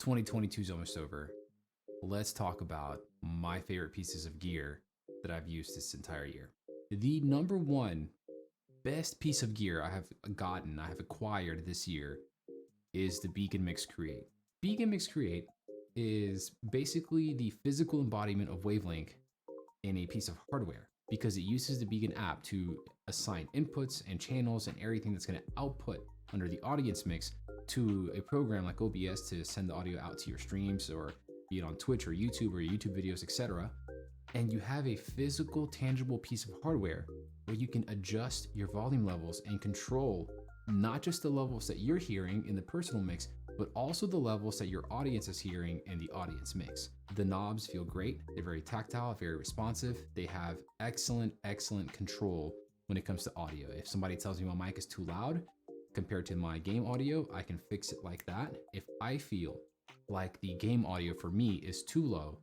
2022 is almost over. Let's talk about my favorite pieces of gear that I've used this entire year. The number one best piece of gear I have acquired this year is the Beacon Mix Create. Beacon Mix Create is basically the physical embodiment of Wavelength in a piece of hardware because it uses the Beacon app to assign inputs and channels and everything that's going to output under the audience mix to a program like OBS to send the audio out to your streams, or be it on Twitch or YouTube or YouTube videos, etc. And you have a physical, tangible piece of hardware where you can adjust your volume levels and control not just the levels that you're hearing in the personal mix, but also the levels that your audience is hearing in the audience mix. The knobs feel great. They're very tactile, very responsive. They have excellent control when it comes to audio. If somebody tells me my mic is too loud compared to my game audio, I can fix it like that. If I feel like the game audio for me is too low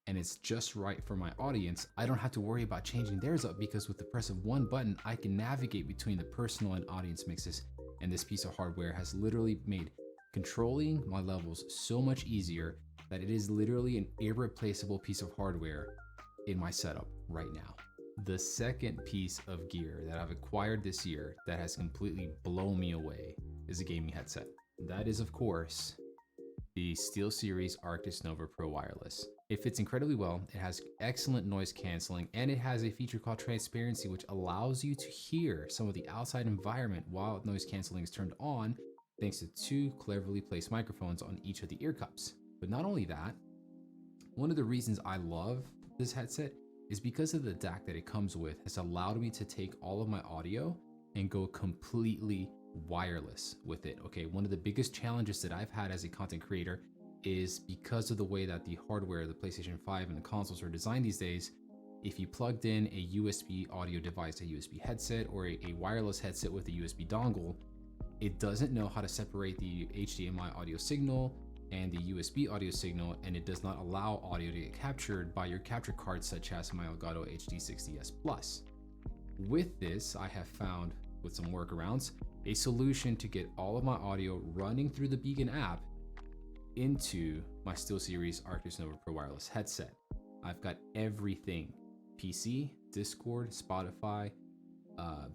and it's just right for my audience, I don't have to worry about changing theirs up, because with the press of one button, I can navigate between the personal and audience mixes. And this piece of hardware has literally made controlling my levels so much easier that it is literally an irreplaceable piece of hardware in my setup right now. The second piece of gear that I've acquired this year that has completely blown me away is a gaming headset. That is, of course, the SteelSeries Arcus Nova Pro Wireless. It fits incredibly well, it has excellent noise canceling, and it has a feature called transparency, which allows you to hear some of the outside environment while noise canceling is turned on, thanks to two cleverly placed microphones on each of the ear cups. But not only that, one of the reasons I love this headset is because of the DAC that it comes with has allowed me to take all of my audio and go completely wireless with it. Okay, one of the biggest challenges that I've had as a content creator is because of the way that the hardware, the PlayStation 5 and the consoles are designed these days. If you plugged in a USB audio device, a USB headset, or a wireless headset with a USB dongle, it doesn't know how to separate the HDMI audio signal and the USB audio signal, and it does not allow audio to get captured by your capture cards such as my Elgato HD60S Plus. With this, I have found, with some workarounds, a solution to get all of my audio running through the Beacon app into my SteelSeries Arcus Nova Pro Wireless headset. I've got everything: PC, Discord, Spotify,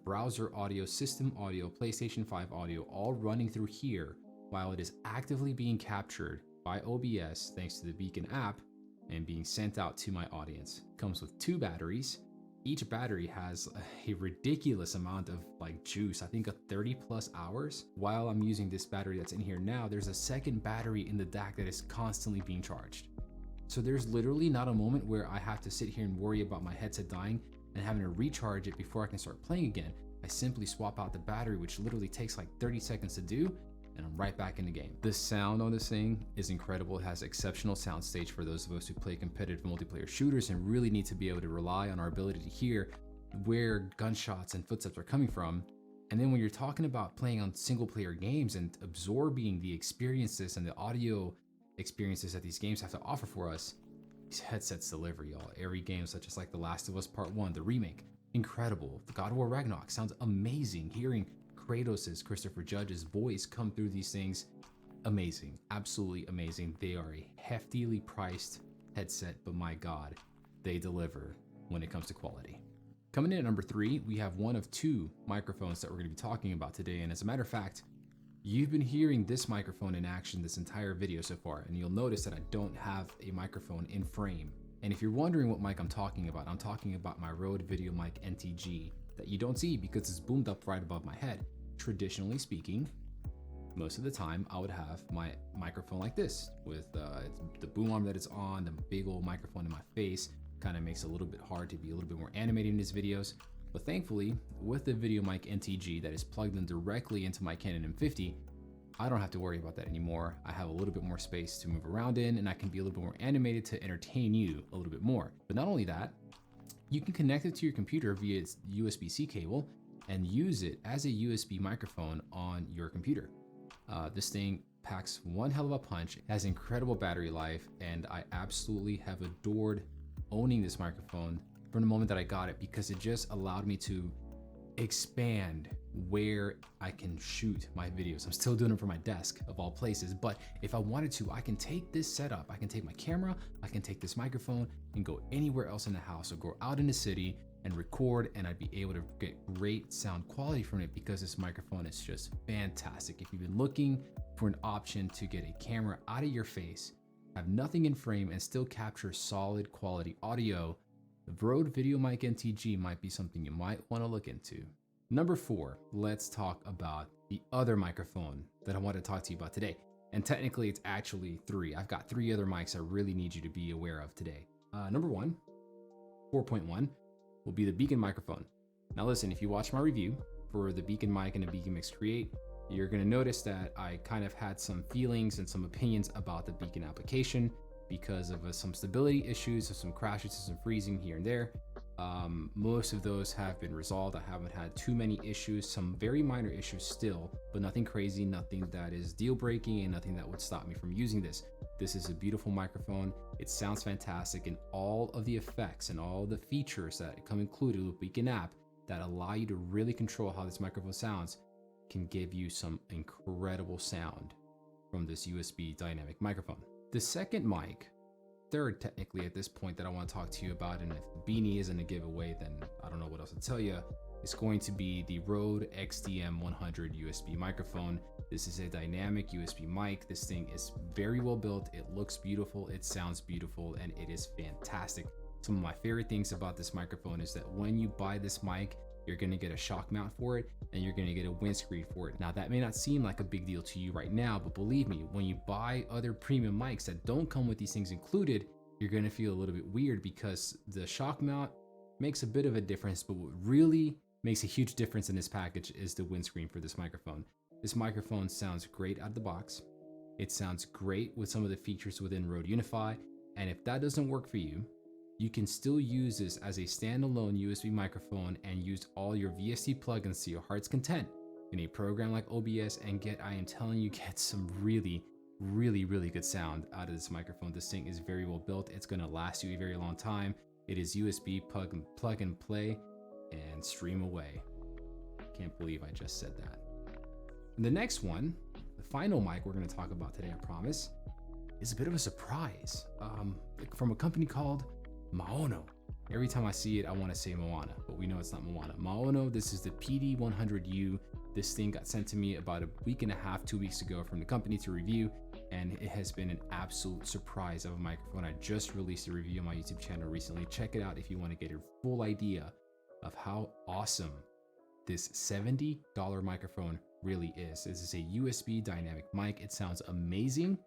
browser audio, system audio, PlayStation 5 audio, all running through here while it is actively being captured by OBS thanks to the Beacon app and being sent out to my audience. Comes with two batteries. Each battery has a ridiculous amount of juice, I think 30+ hours. While I'm using this battery that's in here now, there's a second battery in the DAC that is constantly being charged. So there's literally not a moment where I have to sit here and worry about my headset dying and having to recharge it before I can start playing again. I simply swap out the battery, which literally takes 30 seconds to do, and I'm right back in the game. The sound on this thing is incredible. It has exceptional sound stage for those of us who play competitive multiplayer shooters and really need to be able to rely on our ability to hear where gunshots and footsteps are coming from. And then when you're talking about playing on single player games and absorbing the experiences and the audio experiences that these games have to offer for us, these headsets deliver, y'all. Every game, such as The Last of Us Part 1, the remake, incredible. The God of War Ragnarok sounds amazing. Hearing Kratos' Christopher Judge's voice come through these things, amazing, absolutely amazing. They are a heftily priced headset, but my God, they deliver when it comes to quality. Coming in at number 3, we have one of two microphones that we're going to be talking about today. And as a matter of fact, you've been hearing this microphone in action this entire video so far, and you'll notice that I don't have a microphone in frame. And if you're wondering what mic I'm talking about my Rode Videomic MTG that you don't see because it's boomed up right above my head. Traditionally speaking, most of the time I would have my microphone like this with the boom arm that it's on, the big old microphone in my face. Kind of makes it a little bit hard to be a little bit more animated in these videos. But thankfully, with the Videomic MTG that is plugged in directly into my Canon M50, I don't have to worry about that anymore. I have a little bit more space to move around in, and I can be a little bit more animated to entertain you a little bit more. But not only that, you can connect it to your computer via its USB-C cable and use it as a USB microphone on your computer. This thing packs one hell of a punch, has incredible battery life, and I absolutely have adored owning this microphone from the moment that I got it, because it just allowed me to expand where I can shoot my videos. I'm still doing it from my desk of all places, but if I wanted to, I can take this setup, I can take my camera, I can take this microphone and go anywhere else in the house or go out in the city and record, and I'd be able to get great sound quality from it because this microphone is just fantastic. If you've been looking for an option to get a camera out of your face, have nothing in frame and still capture solid quality audio, the Rode Videomic MTG might be something you might want to look into. Number 4, let's talk about the other microphone that I want to talk to you about today. And technically it's actually 3. I've got 3 other mics I really need you to be aware of today. Number 1, 4.1, will be the Beacon microphone. Now listen, if you watch my review for the Beacon mic and the Beacon Mix Create, you're gonna notice that I kind of had some feelings and some opinions about the Beacon application because of some stability issues, of some crashes, some freezing here and there. Most of those have been resolved. I haven't had too many issues, some very minor issues still, but nothing crazy, nothing that is deal breaking and nothing that would stop me from using this. This is a beautiful microphone. It sounds fantastic, and all of the effects and all the features that come included with Beacon app that allow you to really control how this microphone sounds can give you some incredible sound from this USB dynamic microphone. The second mic, third technically at this point, that I want to talk to you about, and if Beanie isn't a giveaway, then I don't know what else to tell you, is going to be the Rode XDM100 USB microphone. This is a dynamic USB mic. This thing is very well built. It looks beautiful, it sounds beautiful, and it is fantastic. Some of my favorite things about this microphone is that when you buy this mic, you're gonna get a shock mount for it, and you're gonna get a windscreen for it. Now that may not seem like a big deal to you right now, but believe me, when you buy other premium mics that don't come with these things included, you're gonna feel a little bit weird because the shock mount makes a bit of a difference, but what really makes a huge difference in this package is the windscreen for this microphone. This microphone sounds great out of the box. It sounds great with some of the features within Rode Unify, and if that doesn't work for you, you can still use this as a standalone USB microphone and use all your VST plugins to your heart's content in a program like OBS and get, I am telling you, get some really good sound out of this microphone. This thing is very well built. It's gonna last you a very long time. It is USB plug and play and stream away. Can't believe I just said that. And the next one, the final mic we're gonna talk about today, I promise, is a bit of a surprise from a company called Mahono. Every time I see it, I want to say Moana, but we know it's not Moana. Mahono, this is the PD100U. This thing got sent to me about a week and a half, 2 weeks ago from the company to review, and it has been an absolute surprise of a microphone. I just released a review on my YouTube channel recently. Check it out if you want to get a full idea of how awesome this $70 microphone really is. This is a USB dynamic mic. It sounds amazing,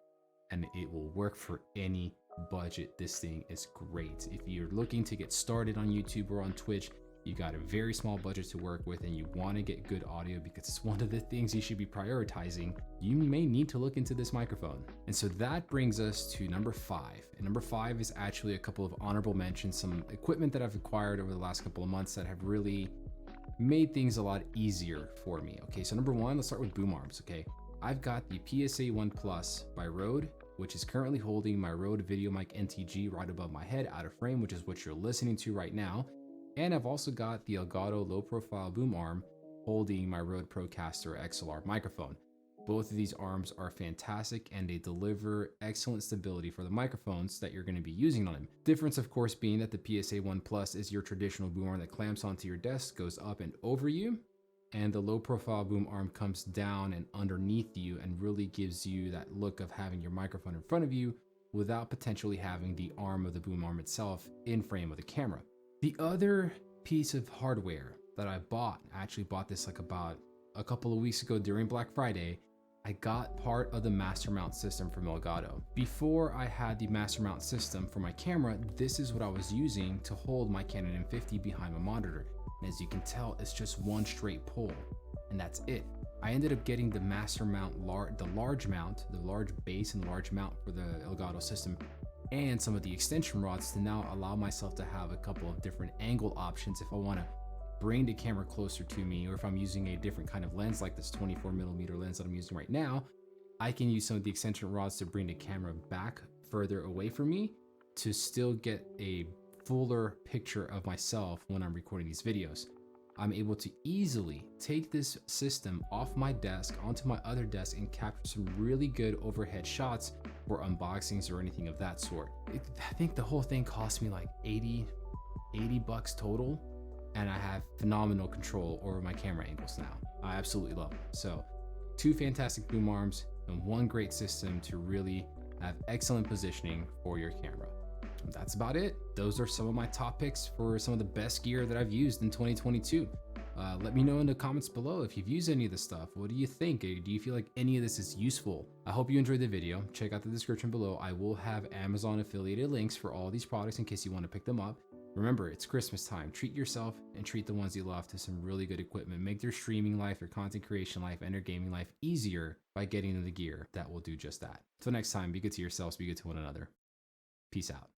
and it will work for any budget. This thing is great. If you're looking to get started on YouTube or on Twitch, you got a very small budget to work with and you want to get good audio because it's one of the things you should be prioritizing, you may need to look into this microphone. And so that brings us to number 5. And number 5 is actually a couple of honorable mentions, some equipment that I've acquired over the last couple of months that have really made things a lot easier for me. Okay, so number 1, let's start with boom arms. Okay, I've got the PSA 1 Plus by Rode, which is currently holding my Rode Videomic MTG right above my head out of frame, which is what you're listening to right now. And I've also got the Elgato low profile boom arm holding my Rode Procaster XLR microphone. Both of these arms are fantastic and they deliver excellent stability for the microphones that you're going to be using on them. Difference, of course, being that the PSA 1 Plus is your traditional boom arm that clamps onto your desk, goes up and over you, and the low profile boom arm comes down and underneath you and really gives you that look of having your microphone in front of you without potentially having the arm of the boom arm itself in frame of the camera. The other piece of hardware that I bought, I actually bought this like about a couple of weeks ago during Black Friday. I got part of the master mount system from Elgato. Before I had the master mount system for my camera, this is what I was using to hold my Canon M50 behind my monitor. And as you can tell, it's just one straight pull, and that's it. I ended up getting the master mount, the large mount, the large base and large mount for the Elgato system, and some of the extension rods to now allow myself to have a couple of different angle options if I want to bring the camera closer to me, or if I'm using a different kind of lens like this 24mm lens that I'm using right now, I can use some of the extension rods to bring the camera back further away from me to still get a fuller picture of myself when I'm recording these videos. I'm able to easily take this system off my desk onto my other desk and capture some really good overhead shots for unboxings or anything of that sort. I think the whole thing cost me like 80 bucks total, and I have phenomenal control over my camera angles now. I absolutely love it. So 2 fantastic boom arms and 1 great system to really have excellent positioning for your camera. That's about it. Those are some of my top picks for some of the best gear that I've used in 2022. Let me know in the comments below if you've used any of this stuff. What do you think? Do you feel like any of this is useful? I hope you enjoyed the video. Check out the description below. I will have Amazon affiliated links for all these products in case you want to pick them up. Remember, it's Christmas time. Treat yourself and treat the ones you love to some really good equipment. Make their streaming life, their content creation life, and their gaming life easier by getting them the gear that will do just that. Till next time, be good to yourselves, be good to one another. Peace out.